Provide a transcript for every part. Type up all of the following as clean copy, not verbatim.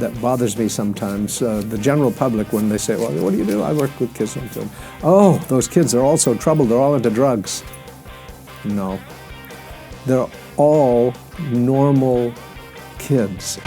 that bothers me sometimes. The general public, when they say, well, what do you do? I work with kids. Oh, those kids are all so troubled. They're all into drugs. No. They're all normal kids.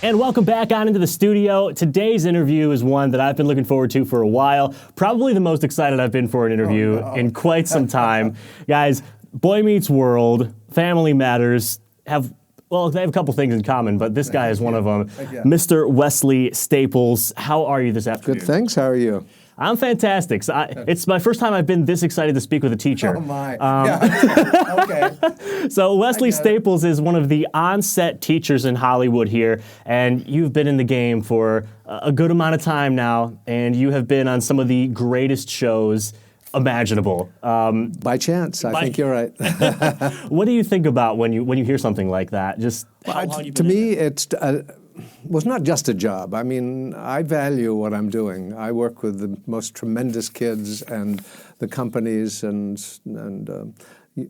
And welcome back on into the studio. Today's interview is one that I've been looking forward to for a while. Probably the most excited I've been for an interview in quite some time. Guys, Boy Meets World, Family Matters, they have a couple things in common, but this guy is one of them. Mr. Wesley Staples, how are you this afternoon? Good, thanks. How are you? I'm fantastic. So it's my first time I've been this excited to speak with a teacher. Oh, my. Okay. So Wesley Staples is one of the on-set teachers in Hollywood here, and you've been in the game for a good amount of time now, and you have been on some of the greatest shows imaginable. By chance, I think you're right. What do you think about when you hear something like that? Just how long you've been to me, it's well, it's not just a job. I mean, I value what I'm doing. I work with the most tremendous kids and the companies and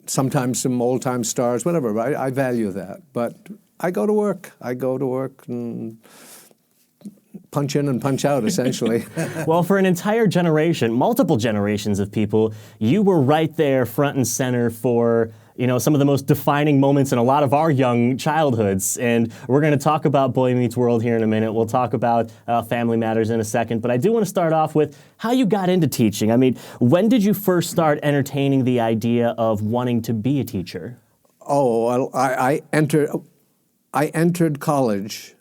sometimes some old-time stars, whatever. I value that. But I go to work. I go to work and punch in and punch out, essentially. Well, for an entire generation, multiple generations of people, you were right there front and center for some of the most defining moments in a lot of our young childhoods. And we're going to talk about Boy Meets World here in a minute. We'll talk about Family Matters in a second. But I do want to start off with how you got into teaching. I mean, when did you first start entertaining the idea of wanting to be a teacher? Oh, I entered college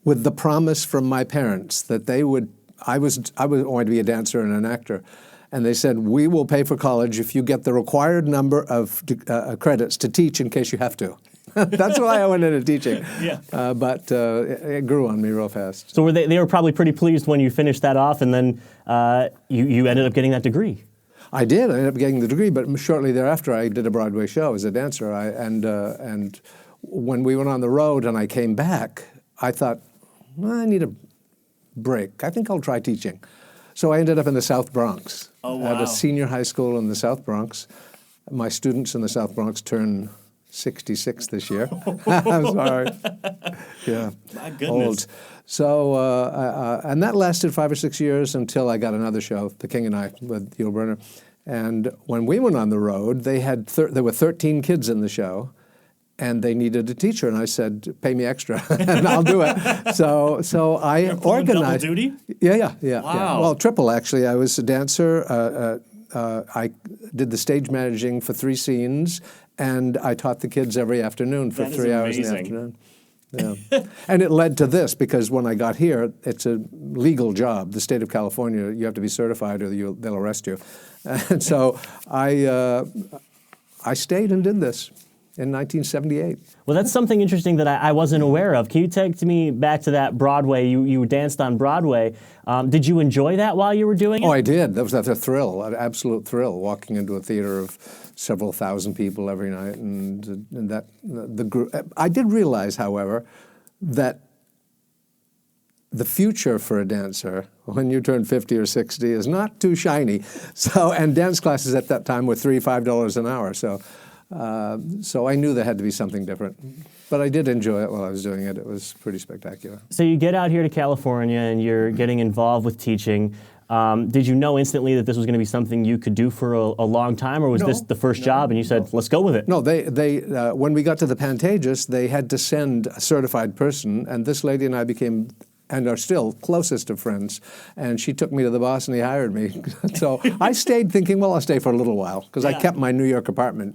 with the promise from my parents that they would. I was going to be a dancer and an actor. And they said, we will pay for college if you get the required number of credits to teach in case you have to. That's why I went into teaching. But it grew on me real fast. So they were probably pretty pleased when you finished that off, and then you ended up getting that degree. I did. I ended up getting the degree, but shortly thereafter I did a Broadway show as a dancer. And when we went on the road and I came back, I thought, I need a break. I think I'll try teaching. So I ended up in the South Bronx. Oh, wow. At a senior high school in the South Bronx. My students in the South Bronx turn 66 this year. I'm sorry. Yeah. My goodness. Old. So, and that lasted 5 or 6 years until I got another show, The King and I, with Yul Brynner. And when we went on the road, there were 13 kids in the show. And they needed a teacher, and I said, "Pay me extra, and I'll do it." So I organized. Double duty? Yeah. Wow. Well, triple actually. I was a dancer. I did the stage managing for 3 scenes, and I taught the kids every afternoon for 3 hours in the afternoon. Yeah. And it led to this because when I got here, it's a legal job. The state of California, you have to be certified, or they'll arrest you. And so I stayed and did this. In 1978. Well, that's something interesting that I wasn't aware of. Can you take me back to that Broadway? You danced on Broadway. Did you enjoy that while you were doing it? Oh, I did. That's a thrill, an absolute thrill, walking into a theater of several thousand people every night. And that the group. I did realize, however, that the future for a dancer when you turn 50 or 60 is not too shiny. And dance classes at that time were $3-5 an hour. So I knew there had to be something different. But I did enjoy it while I was doing it. It was pretty spectacular. So you get out here to California and you're getting involved with teaching. Did you know instantly that this was going to be something you could do for a long time, or was this the first job and you said, let's go with it? No, they when we got to the Pantages, they had to send a certified person, and this lady and I became and are still closest of friends. And she took me to the boss and he hired me. So I stayed thinking, well, I'll stay for a little while, because I kept my New York apartment.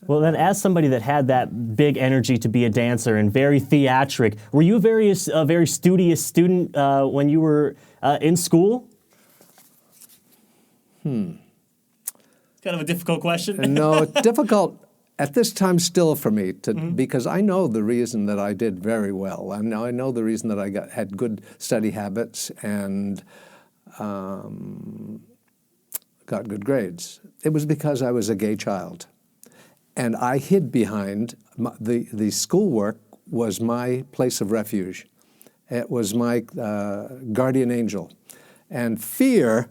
Well, then, as somebody that had that big energy to be a dancer and very theatric, were you a very studious student when you were in school? Kind of a difficult question. No, difficult at this time still for me because I know the reason that I did very well. I know the reason that I had good study habits and got good grades. It was because I was a gay child. And I hid behind, the schoolwork was my place of refuge. It was my guardian angel. And fear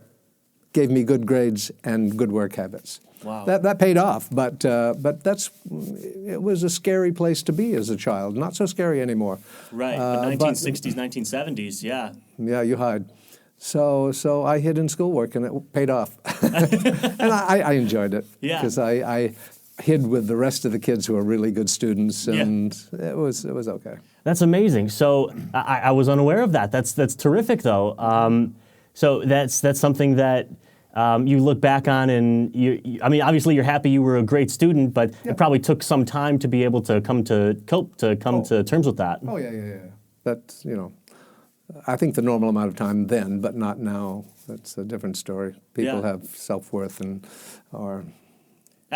gave me good grades and good work habits. Wow. That paid off, but it was a scary place to be as a child. Not so scary anymore. Right, the 1960s, 1970s, yeah. Yeah, you hide. So I hid in schoolwork, and it paid off. And I enjoyed it. Yeah. Because I hid with the rest of the kids who were really good students, and it was okay. That's amazing. So I was unaware of that. That's terrific, though. So that's something that you look back on, and I mean, obviously you're happy you were a great student, but it probably took some time to be able to come to terms with that. Oh yeah. That's I think the normal amount of time then, but not now. That's a different story. People have self-worth and are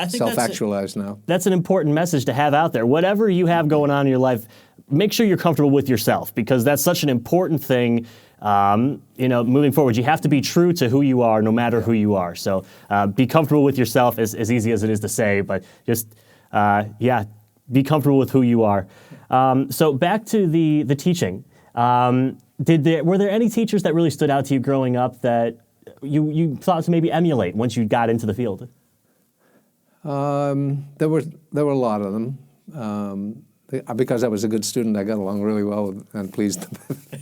self-actualized now. That's an important message to have out there. Whatever you have going on in your life, make sure you're comfortable with yourself, because that's such an important thing. Moving forward, you have to be true to who you are, no matter who you are. So be comfortable with yourself, as easy as it is to say, but just be comfortable with who you are. So back to the teaching. Were there any teachers that really stood out to you growing up that you thought to maybe emulate once you got into the field? There were a lot of them. Because I was a good student, I got along really well with, and pleased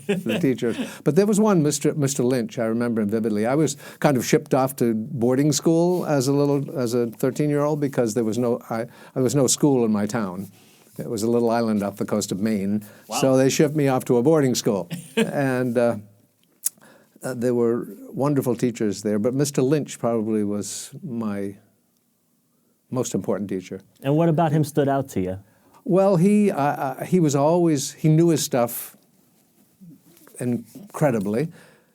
the teachers. But there was one, Mr. Lynch. I remember him vividly. I was kind of shipped off to boarding school as a 13-year-old because there was no school in my town. It was a little island off the coast of Maine. Wow. So they shipped me off to a boarding school. And there were wonderful teachers there, but Mr. Lynch probably was my most important teacher. And what about him stood out to you? Well, he knew his stuff incredibly.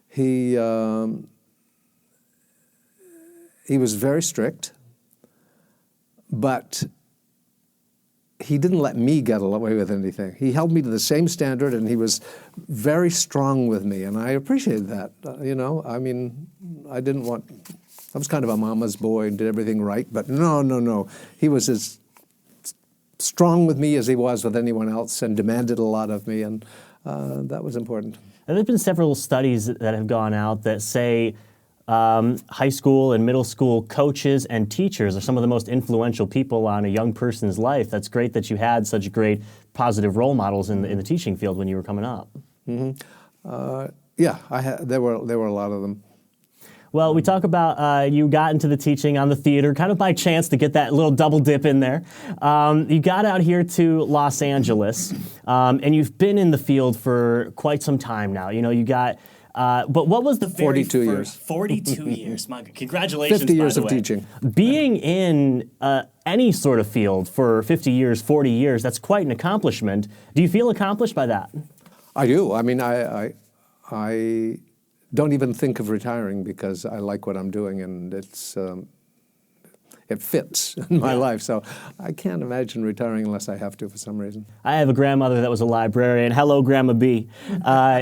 He was very strict, but he didn't let me get away with anything. He held me to the same standard, and he was very strong with me, and I appreciated that. I mean, I was kind of a mama's boy and did everything right, but no. He was as strong with me as he was with anyone else, and demanded a lot of me, and that was important. And there have been several studies that have gone out that say high school and middle school coaches and teachers are some of the most influential people on a young person's life. That's great that you had such great positive role models in the teaching field when you were coming up. Mm-hmm. There were a lot of them. Well, we talk about you got into the teaching on the theater kind of by chance to get that little double dip in there. You got out here to Los Angeles, and you've been in the field for quite some time now. You got, but what was the 42 years. 42 years. My God. Congratulations, 50 years by the of way. teaching. Being in any sort of field for 50 years, 40 years, that's quite an accomplishment. Do you feel accomplished by that? I do. I mean, I don't even think of retiring because I like what I'm doing, and it fits in my life. So I can't imagine retiring unless I have to for some reason. I have a grandmother that was a librarian. Hello, Grandma B.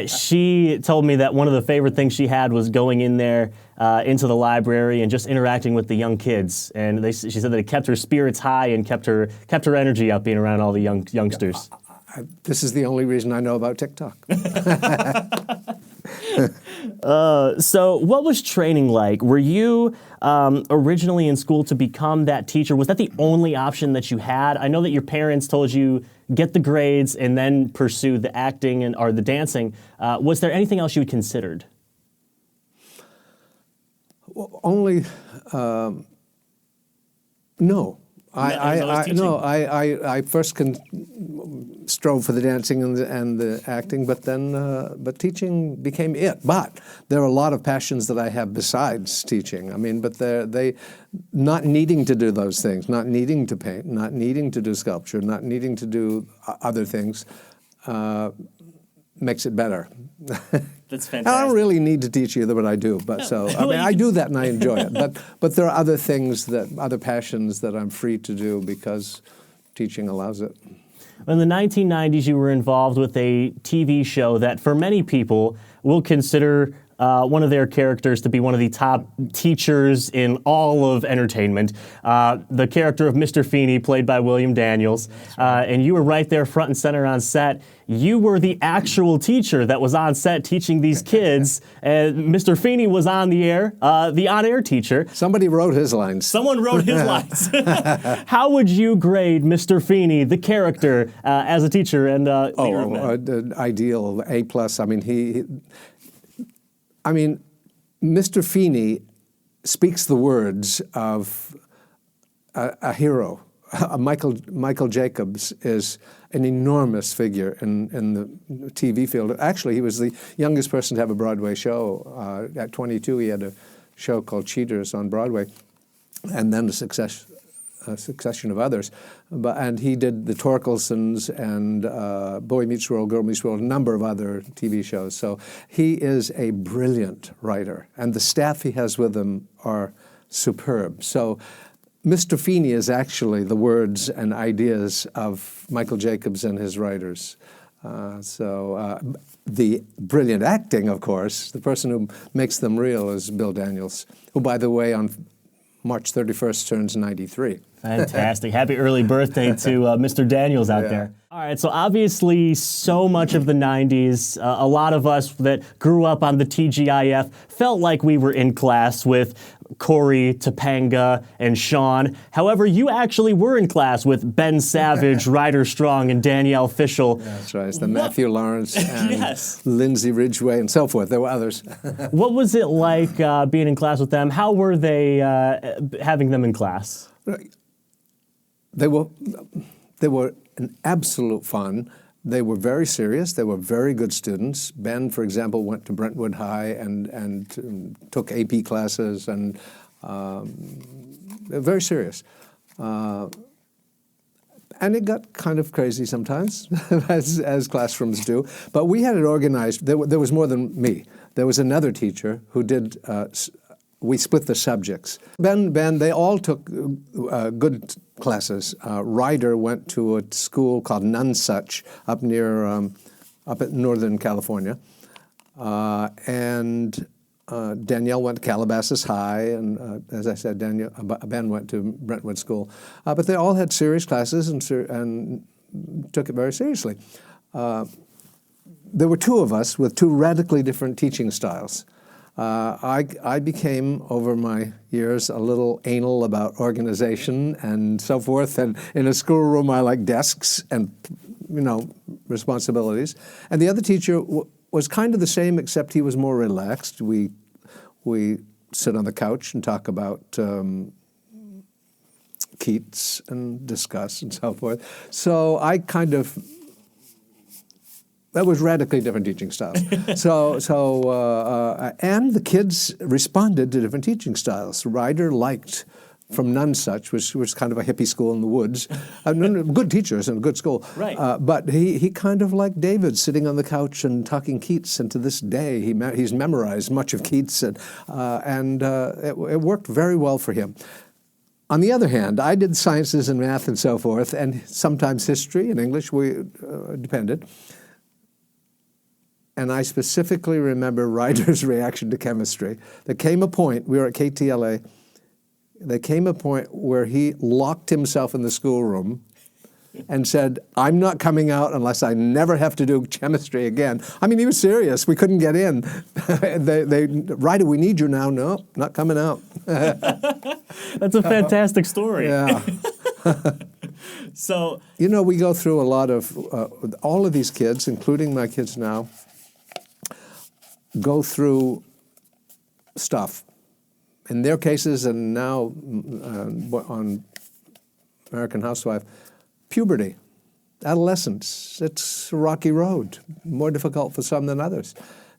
She told me that one of the favorite things she had was going in there into the library and just interacting with the young kids. And she said that it kept her spirits high and kept her energy up being around all the youngsters. This is the only reason I know about TikTok. So what was training like? Were you originally in school to become that teacher? Was that the only option that you had? I know that your parents told you get the grades and then pursue the acting or the dancing. Was there anything else you had considered? Well, only, no. I first strove for the dancing and the acting, but then teaching became it. But there are a lot of passions that I have besides teaching. I mean, but they not needing to do those things, not needing to paint, not needing to do sculpture, not needing to do other things, makes it better. That's fantastic. I don't really need to teach either, but I do. But I do that and I enjoy it. But there are other things other passions that I'm free to do because teaching allows it. In the 1990s, you were involved with a TV show that, for many people, will consider one of their characters to be one of the top teachers in all of entertainment. The character of Mr. Feeney, played by William Daniels. And you were right there front and center on set. You were the actual teacher that was on set teaching these kids. And Mr. Feeney was on the air, the on-air teacher. Somebody wrote his lines. Someone wrote his lines. How would you grade Mr. Feeney, the character, as a teacher? And ideal, A+. I mean, Mr. Feeney speaks the words of a hero. Michael Jacobs is an enormous figure in the TV field. Actually, he was the youngest person to have a Broadway show. At 22, he had a show called Cheaters on Broadway, and then a succession of others. And he did the Torkelsons and Boy Meets World, Girl Meets World, a number of other TV shows. So he is a brilliant writer, and the staff he has with him are superb. So Mr. Feeney is actually the words and ideas of Michael Jacobs and his writers. The brilliant acting, of course, the person who makes them real is Bill Daniels, who, by the way, on March 31st turns 93. Fantastic. Happy early birthday to Mr. Daniels out there. All right, so obviously so much of the 90s, a lot of us that grew up on the TGIF felt like we were in class with Corey, Topanga, and Sean. However, you actually were in class with Ben Savage, Ryder Strong, and Danielle Fishel. That's right. The Matthew Lawrence and Lindsay Ridgway and so forth. There were others. What was it like being in class with them? How were they having them in class? They were an absolute fun. They were very serious. They were very good students. Ben, for example, went to Brentwood High and took AP classes, and they're very serious. And it got kind of crazy sometimes, as classrooms do. But we had it organized. There was more than me. There was another teacher who did. We split the subjects. Ben, they all took good classes. Ryder went to a school called Nonesuch up near, up in Northern California. And Danielle went to Calabasas High, and as I said, Ben went to Brentwood School. But they all had serious classes and took it very seriously. There were two of us with two radically different teaching styles. I became, over my years, a little anal about organization and so forth. And in a schoolroom, I like desks and, responsibilities. And the other teacher was kind of the same, except he was more relaxed. We sit on the couch and talk about Keats and discuss and so forth. So I kind of... That was radically different teaching styles. And the kids responded to different teaching styles. Ryder liked from Nonesuch, which was kind of a hippie school in the woods. Good teachers and a good school. Right. But he kind of liked David, sitting on the couch and talking Keats. And to this day, he's memorized much of Keats, and it worked very well for him. On the other hand, I did sciences and math and so forth, and sometimes history and English. Depended. And I specifically remember Ryder's reaction to chemistry. There came a point, we were at KTLA, there came a point where he locked himself in the schoolroom and said, "I'm not coming out unless I never have to do chemistry again." I mean, he was serious. We couldn't get in. Ryder, we need you now. No, not coming out. That's a fantastic story. Yeah. So, we go through a lot of, all of these kids, including my kids now, go through stuff. In their cases, and now on American Housewife, puberty, adolescence. It's a rocky road, more difficult for some than others.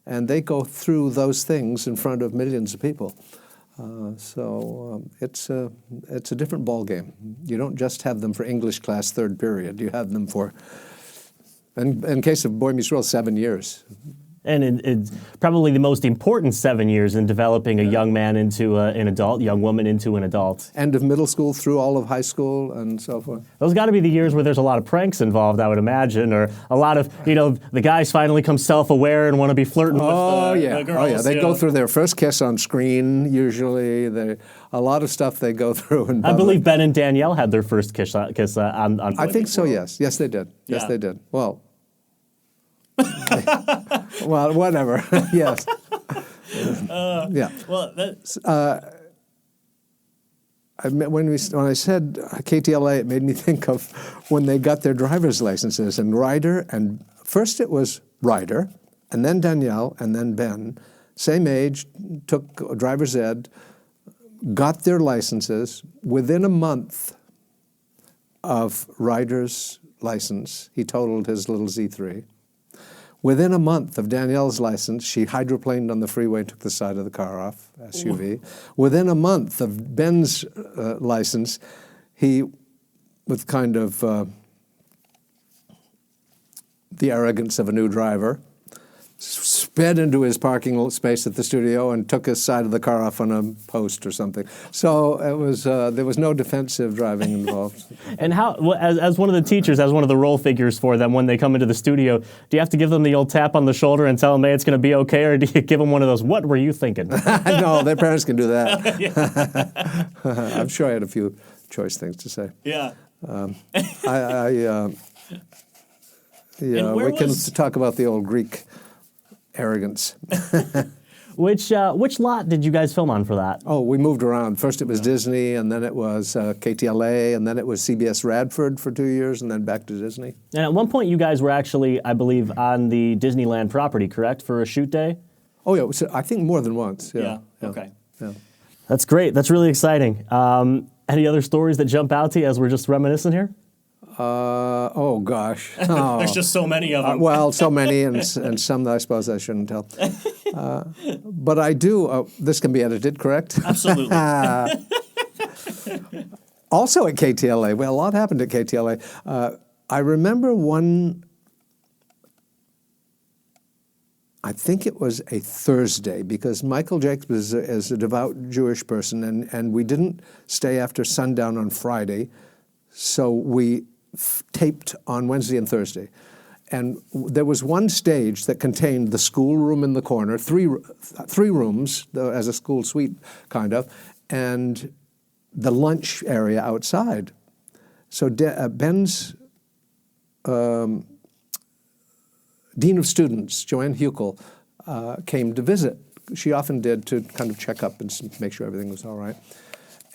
And they go through those things in front of millions of people. It's a different ballgame. You don't just have them for English class third period. You have them for, in case of Boy Meets World, 7 years. And it's probably the most important 7 years in developing a young man into an adult, young woman into an adult. End of middle school through all of high school and so forth. Those got to be the years where there's a lot of pranks involved, I would imagine, or a lot of, the guys finally come self-aware and want to be flirting with the girls. Oh, yeah. They go through their first kiss on screen, usually. A lot of stuff they go through in public. I believe Ben and Danielle had their first kiss on I think so, yes. Yes, they did. Yes, Yeah. they did. Well, well, whatever. Yes. Yeah. Well, that's... When I said KTLA, it made me think of when they got their driver's licenses. And first it was Ryder, and then Danielle, and then Ben. Same age, took driver's ed, got their licenses. Within a month of Ryder's license, he totaled his little Z3. Within a month of Danielle's license, she hydroplaned on the freeway and took the side of the car off, SUV. Within a month of Ben's license, he, with kind of the arrogance of a new driver, sped into his parking space at the studio and took his side of the car off on a post or something. So it was there was no defensive driving involved. And how, as one of the teachers, as one of the role figures for them, when they come into the studio, do you have to give them the old tap on the shoulder and tell them, hey, it's going to be okay, or do you give them one of those, what were you thinking? No, their parents can do that. I'm sure I had a few choice things to say. Yeah. We can talk about the old Greek arrogance. Which lot did you guys film on for that? Oh, we moved around. First it was Disney, and then it was KTLA, and then it was CBS Radford for 2 years, and then back to Disney. And at one point you guys were actually, I believe, on the Disneyland property, correct, for a shoot day? Oh, yeah. I think more than once. Yeah. Okay. Yeah. That's great. That's really exciting. Any other stories that jump out to you as we're just reminiscing here? Oh, gosh. Oh. There's just so many of them. Well, so many, and some that I suppose I shouldn't tell. But I do. This can be edited, correct? Absolutely. Also at KTLA. Well, a lot happened at KTLA. I remember one, I think it was a Thursday, because Michael Jacobs is a devout Jewish person, and we didn't stay after sundown on Friday, so we taped on Wednesday and Thursday. And there was one stage that contained the schoolroom in the corner, three rooms, as a school suite, kind of, and the lunch area outside. So Ben's Dean of Students, Joanne Huckel, came to visit. She often did, to kind of check up and make sure everything was all right.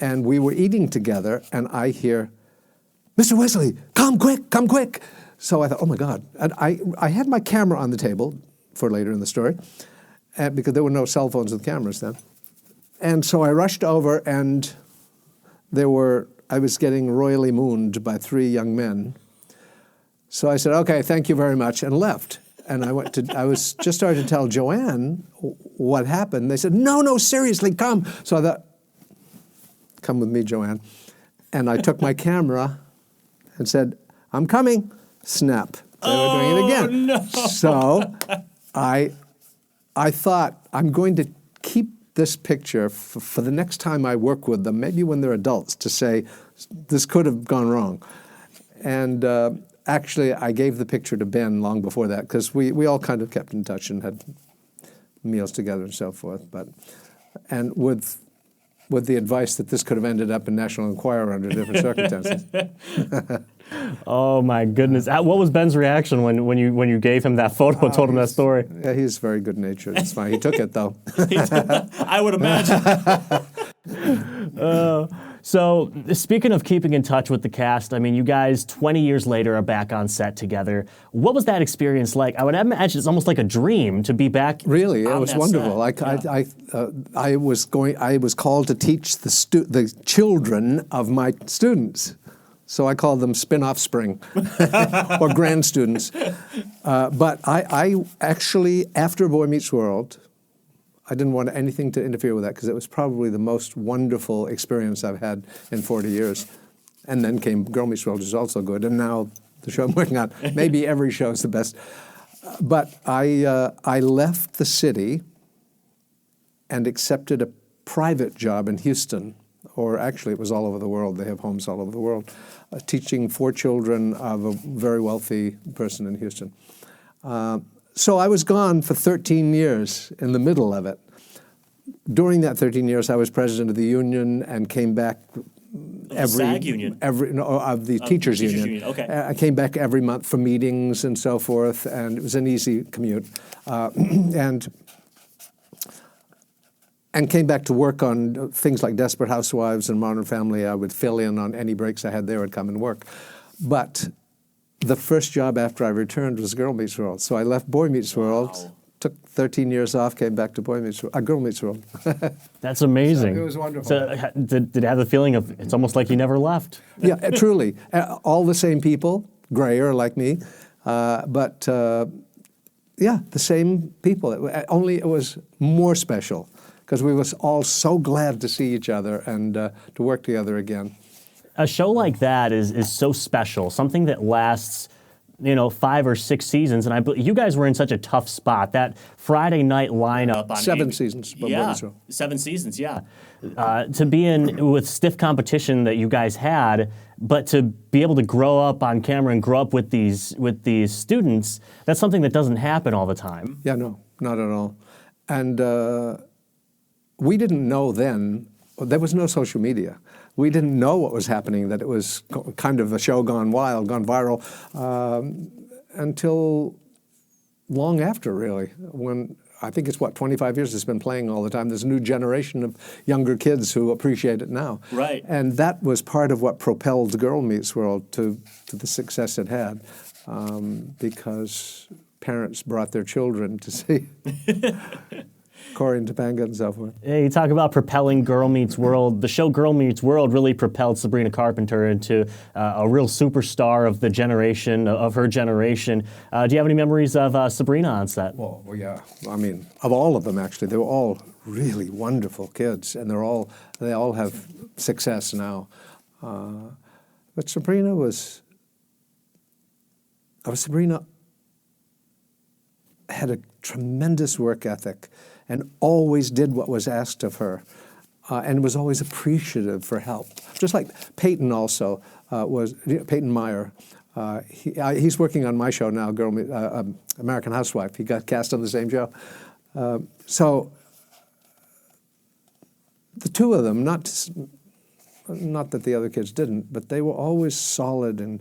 And we were eating together, and I hear, "Mr. Wesley, come quick." So I thought, oh my God. And I had my camera on the table for later in the story, because there were no cell phones with cameras then. And so I rushed over, and I was getting royally mooned by 3 young men. So I said, okay, thank you very much, and left. And I was just starting to tell Joanne what happened. They said, no, seriously, come. So I thought, come with me, Joanne. And I took my camera and said, I'm coming. Snap. They were doing it again. No. So I thought, I'm going to keep this picture for the next time I work with them, maybe when they're adults, to say, this could have gone wrong. And actually, I gave the picture to Ben long before that, because we all kind of kept in touch and had meals together and so forth. And with the advice that this could have ended up in National Enquirer under different circumstances. Oh my goodness! What was Ben's reaction when you gave him that photo and told him that story? Yeah, he's very good natured. It's fine. He took it though. I would imagine. So speaking of keeping in touch with the cast, I mean, you guys 20 years later are back on set together. What was that experience like? I would imagine it's almost like a dream to be back. Really, it on was that wonderful. set. I was called to teach the children of my students. So I call them spin-offspring or grand students. But I actually, after Boy Meets World, I didn't want anything to interfere with that, because it was probably the most wonderful experience I've had in 40 years. And then came Girl Meets World, which is also good. And now the show I'm working on, maybe every show is the best. But I left the city and accepted a private job in Houston, or actually it was all over the world. They have homes all over the world, teaching 4 children of a very wealthy person in Houston. So I was gone for 13 years in the middle of it. During that 13 years, I was president of the union and came back SAG union? Of the teachers union. Okay. I came back every month for meetings and so forth, and it was an easy commute. And came back to work on things like Desperate Housewives and Modern Family. I would fill in on any breaks I had there. I'd come and work. But the first job after I returned was Girl Meets World. So I left Boy Meets World, took 13 years off, came back to Girl Meets World. That's amazing. So it was wonderful. So did it have the feeling of, it's almost like you never left? Yeah, truly. All the same people, grayer like me, but yeah, the same people. Only it was more special because we was all so glad to see each other and to work together again. A show like that is so special, something that lasts, 5 or 6 seasons, and you guys were in such a tough spot. That Friday night lineup on 7 seasons. Yeah, 7 seasons. Yeah, to be in with stiff competition that you guys had, but to be able to grow up on camera and grow up with these students, that's something that doesn't happen all the time. Yeah, no, not at all. And we didn't know then. There was no social media. We didn't know what was happening, that it was kind of a show gone wild, gone viral, until long after, really, when I think it's, 25 years it's been playing all the time. There's a new generation of younger kids who appreciate it now. Right. And that was part of what propelled Girl Meets World to the success it had, because parents brought their children to see Corey and Topanga and so forth. Yeah, you talk about propelling Girl Meets World. The show Girl Meets World really propelled Sabrina Carpenter into a real superstar of the generation, of her generation. Do you have any memories of Sabrina on set? Well, yeah. I mean, of all of them, actually, they were all really wonderful kids, and they all have success now. But Sabrina had a tremendous work ethic and always did what was asked of her, and was always appreciative for help. Just like Peyton also was, Peyton Meyer. He's working on my show now, American Housewife. He got cast on the same show. So the two of them, not that the other kids didn't, but they were always solid and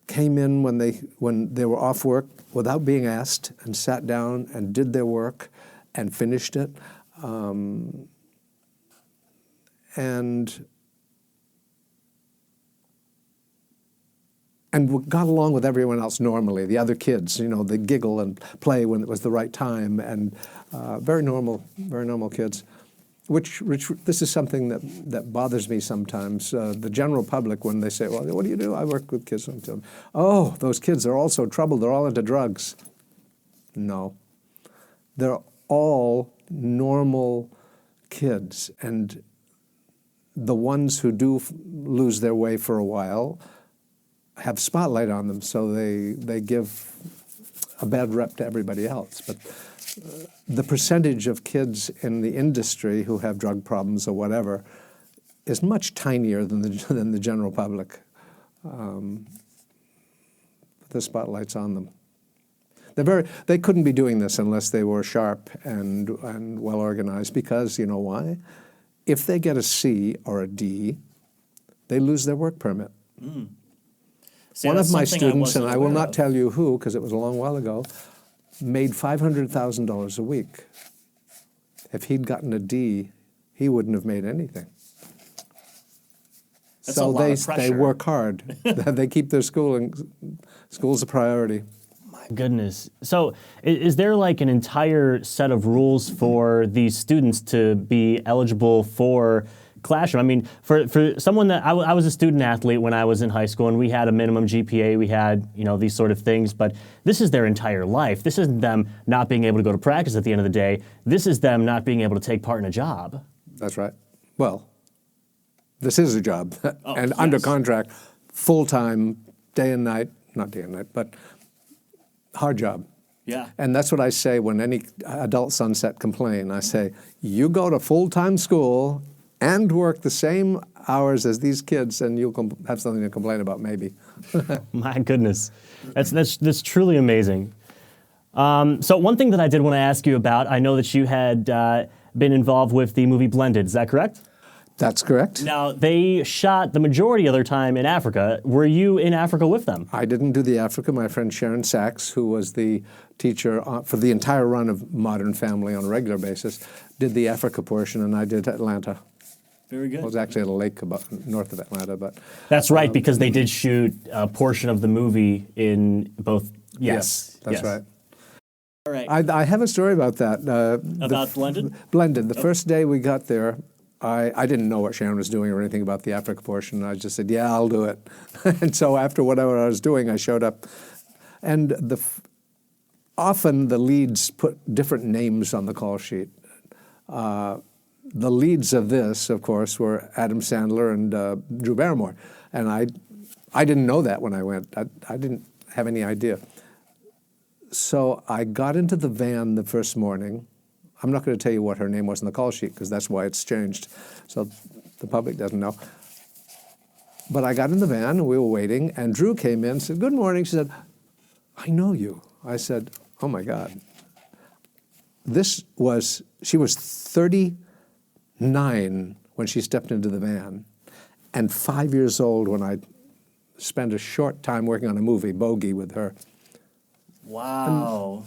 came in when they were off work without being asked and sat down and did their work and finished it, and got along with everyone else normally. The other kids, they giggle and play when it was the right time, and very normal kids. Which this is something that bothers me sometimes. The general public, when they say, "Well, what do you do?" I work with kids. And tell them, "Oh, those kids are all so troubled. They're all into drugs." No, they're all normal kids, and the ones who do lose their way for a while have spotlight on them, so they give a bad rep to everybody else. But the percentage of kids in the industry who have drug problems or whatever is much tinier than the general public. The spotlight's on them. They couldn't be doing this unless they were sharp and well organized, because you know why? If they get a C or a D, they lose their work permit. Mm. See, one of my students, and I will not tell you who because it was a long while ago, made $500,000 a week. If he'd gotten a D, he wouldn't have made anything. That's so they work hard. They keep their schooling. School's a priority. My goodness. So is there like an entire set of rules for these students to be eligible for classroom? I mean, for someone that I was a student athlete when I was in high school, and we had a minimum GPA, we had these sort of things, but this is their entire life. This isn't them not being able to go to practice at the end of the day. This is them not being able to take part in a job. That's right. Well, this is a job, and yes, under contract, full-time, day and night, not day and night, but hard job. Yeah. And that's what I say when any adult sunset complain. I say, you go to full-time school and work the same hours as these kids, and you'll have something to complain about, maybe. My goodness, that's truly amazing. So one thing that I did want to ask you about, I know that you had been involved with the movie Blended. Is that correct? That's correct. Now, they shot the majority of their time in Africa. Were you in Africa with them? I didn't do the Africa. My friend Sharon Sachs, who was the teacher for the entire run of Modern Family on a regular basis, did the Africa portion, and I did Atlanta. Very good. I was actually at a lake north of Atlanta, but that's right, because they did shoot a portion of the movie in both. Yes, that's right. All right. I have a story about that. About Blended? Blended. The first day we got there, I didn't know what Sharon was doing or anything about the Africa portion. I just said, yeah, I'll do it. And so after whatever I was doing, I showed up. And often the leads put different names on the call sheet. The leads of this, of course, were Adam Sandler and Drew Barrymore. And I didn't know that when I went. I didn't have any idea. So I got into the van the first morning. I'm not going to tell you what her name was on the call sheet because that's why it's changed. So the public doesn't know. But I got in the van and we were waiting, and Drew came in and said, good morning. She said, I know you. I said, oh my God. She was 39 when she stepped into the van, and 5 years old when I spent a short time working on a movie, Bogey, with her. Wow.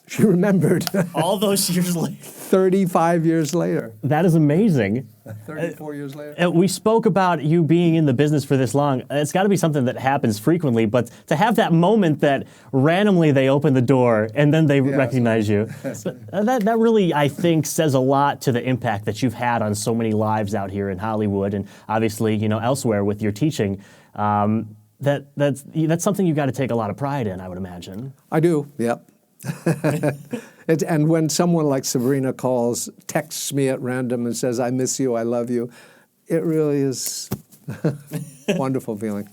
She remembered. All those years later. 35 years later. That is amazing. 34 years later. We spoke about you being in the business for this long. It's got to be something that happens frequently, but to have that moment that randomly they open the door and then they recognize you, that really, I think, says a lot to the impact that you've had on so many lives out here in Hollywood and obviously, elsewhere with your teaching. That's something you've got to take a lot of pride in, I would imagine. I do, yep. And when someone like Sabrina texts me at random and says, I miss you, I love you, it really is a wonderful feeling.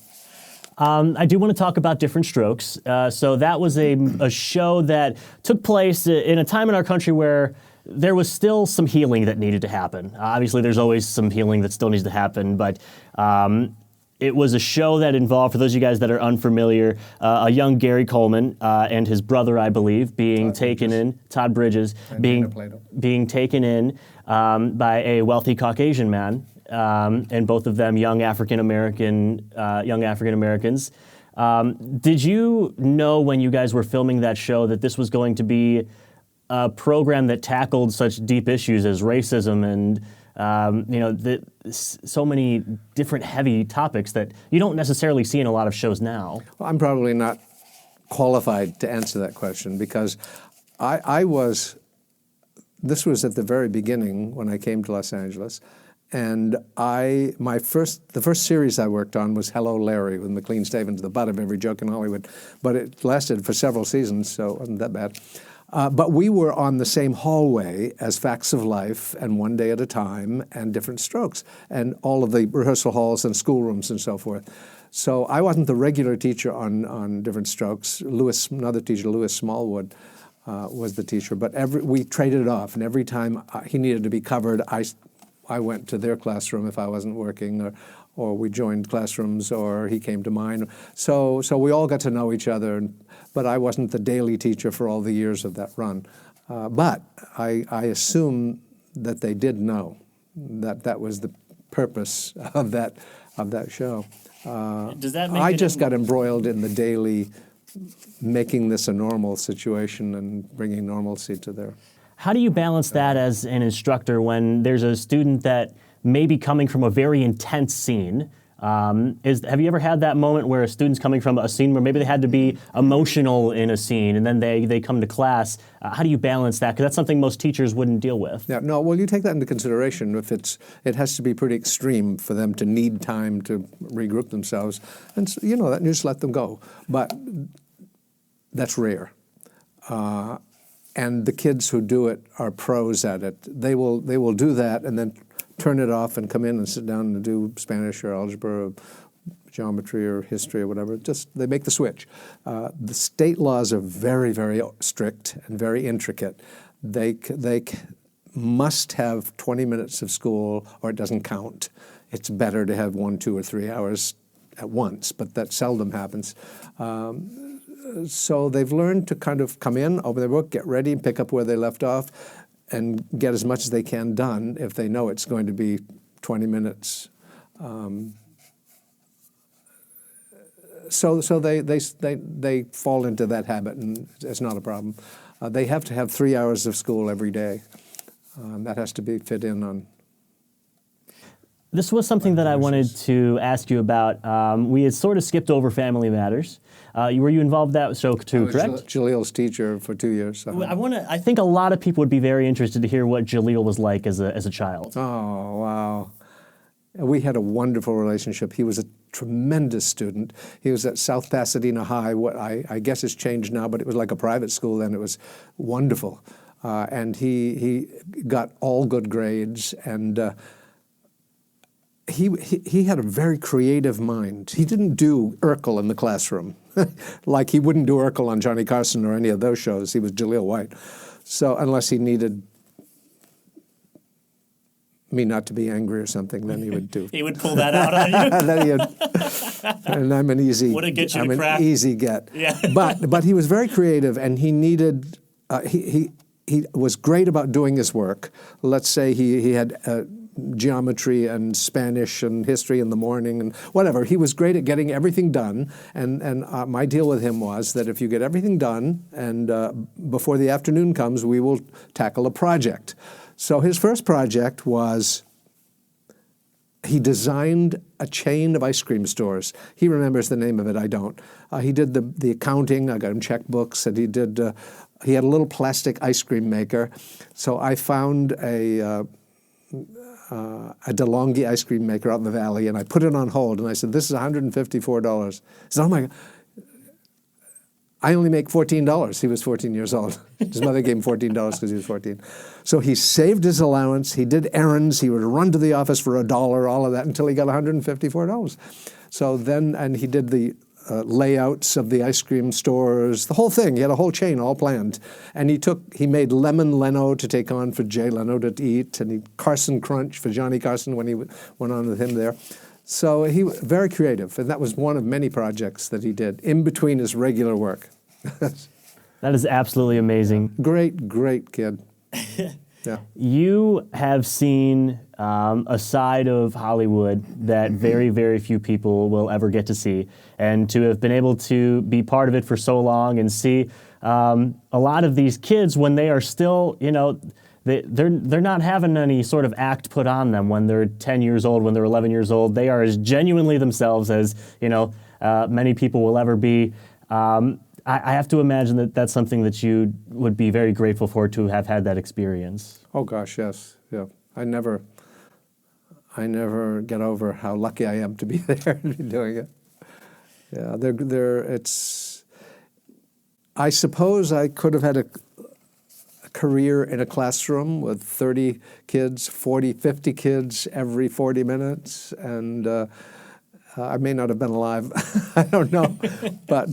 I do want to talk about Different Strokes. So that was a show that took place in a time in our country where there was still some healing that needed to happen. Obviously, there's always some healing that still needs to happen, but it was a show that involved, for those of you guys that are unfamiliar, a young Gary Coleman and his brother, I believe, Todd Bridges, being taken in by a wealthy Caucasian man, and both of them young African Americans. Did you know when you guys were filming that show that this was going to be a program that tackled such deep issues as racism and so many different heavy topics that you don't necessarily see in a lot of shows now? Well, I'm probably not qualified to answer that question because this was at the very beginning when I came to Los Angeles, and the first series I worked on was Hello, Larry with McLean Stavins, the butt of every joke in Hollywood, but it lasted for several seasons, so it wasn't that bad. But we were on the same hallway as Facts of Life and One Day at a Time and Different Strokes and all of the rehearsal halls and schoolrooms and so forth. So I wasn't the regular teacher on Different Strokes. Another teacher, Louis Smallwood, was the teacher. But we traded it off, and every time he needed to be covered, I went to their classroom if I wasn't working, or we joined classrooms, or he came to mine. So we all got to know each other, but I wasn't the daily teacher for all the years of that run. But I assume that they did know that was the purpose of that show. Does that make I just got embroiled in the daily, making this a normal situation and bringing normalcy to their... How do you balance that as an instructor when there's a student that may be coming from a very intense scene? Have you ever had that moment where a student's coming from a scene where maybe they had to be emotional in a scene and then they come to class? How do you balance that? Because that's something most teachers wouldn't deal with. Yeah, no, well, you take that into consideration. If it has to be pretty extreme for them to need time to regroup themselves. And so, you just let them go. But that's rare. And the kids who do it are pros at it. They will do that and then turn it off and come in and sit down and do Spanish or algebra or geometry or history or whatever. Just they make the switch. The state laws are very, very strict and very intricate. They must have 20 minutes of school or it doesn't count. It's better to have 1, 2, or 3 hours at once, but that seldom happens. So they've learned to kind of come in, open their book, get ready, and pick up where they left off, and get as much as they can done if they know it's going to be 20 minutes. So they fall into that habit, and it's not a problem. They have to have 3 hours of school every day. That has to be fit in on. This was something that I wanted to ask you about. We had sort of skipped over Family Matters. Were you involved in that show too, correct? I was Jalil's teacher for 2 years. I think a lot of people would be very interested to hear what Jalil was like as a child. Oh, wow. We had a wonderful relationship. He was a tremendous student. He was at South Pasadena High. What I guess it's changed now, but it was like a private school then. It was wonderful. And he got all good grades, and he had a very creative mind. He didn't do Urkel in the classroom, like he wouldn't do Urkel on Johnny Carson or any of those shows. He was Jalil White. So unless he needed me not to be angry or something, then he would do. He would pull that out on you. And I'm an easy. Would it get you I'm to crack? an easy get. Yeah. But he was very creative, and he needed. He was great about doing his work. Let's say he had geometry and Spanish and history in the morning and whatever. He was great at getting everything done. And my deal with him was that if you get everything done and before the afternoon comes, we will tackle a project. So his first project was he designed a chain of ice cream stores. He remembers the name of it, I don't. He did the accounting, I got him checkbooks, and he had a little plastic ice cream maker. So I found a DeLonghi ice cream maker out in the valley, and I put it on hold, and I said, this is $154. He said, oh my God. I only make $14. He was 14 years old. His mother gave him $14 because he was 14. So he saved his allowance. He did errands. He would run to the office for $1, all of that, until he got $154. So then, and he did the layouts of the ice cream stores, the whole thing. He had a whole chain all planned. And he made Lemon Leno to take on for Jay Leno to eat, and Carson Crunch for Johnny Carson when he went on with him there. So he was very creative, and that was one of many projects that he did in between his regular work. That is absolutely amazing. Great, great kid. Yeah. You have seen a side of Hollywood that very, very few people will ever get to see. And to have been able to be part of it for so long and see a lot of these kids when they are still, they're not having any sort of act put on them when they're 10 years old, when they're 11 years old. They are as genuinely themselves as, many people will ever be. I have to imagine that that's something that you would be very grateful for, to have had that experience. Oh gosh, yes, yeah. I never get over how lucky I am to be there and be doing it. Yeah, I suppose I could have had a career in a classroom with 30 kids, 40, 50 kids every 40 minutes, and I may not have been alive. I don't know. But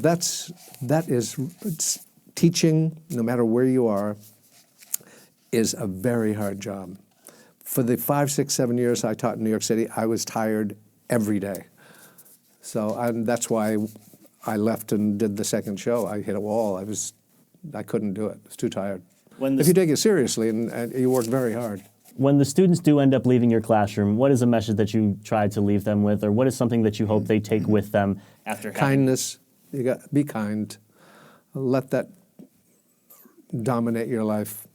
teaching, no matter where you are, is a very hard job. For the 5, 6, 7 years I taught in New York City, I was tired every day. So that's why I left and did the second show. I hit a wall. I couldn't do it. I was too tired. If you take it seriously and you work very hard. When the students do end up leaving your classroom, what is a message that you try to leave them with, or what is something that you hope they take with them after kindness? Be kind. Let that dominate your life.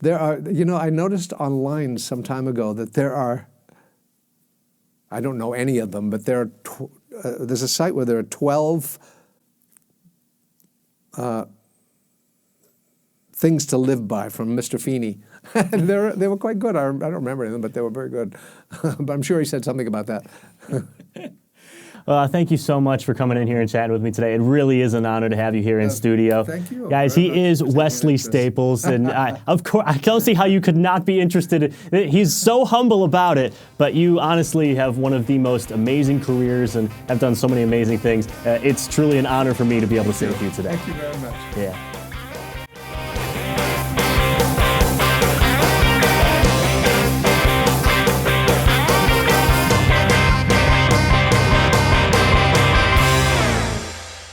There are, I noticed online some time ago that there are, I don't know any of them, but there's a site where there are 12 things to live by from Mr. Feeney. And they were quite good. I don't remember them, but they were very good. But I'm sure he said something about that. Thank you so much for coming in here and chatting with me today. It really is an honor to have you here in studio. Thank you. Guys, very he much is for taking Wesley interest. Staples, and of course, I don't see how you could not be interested. He's so humble about it, but you honestly have one of the most amazing careers and have done so many amazing things. It's truly an honor for me to be able to sit with you today. Thank you very much. Yeah.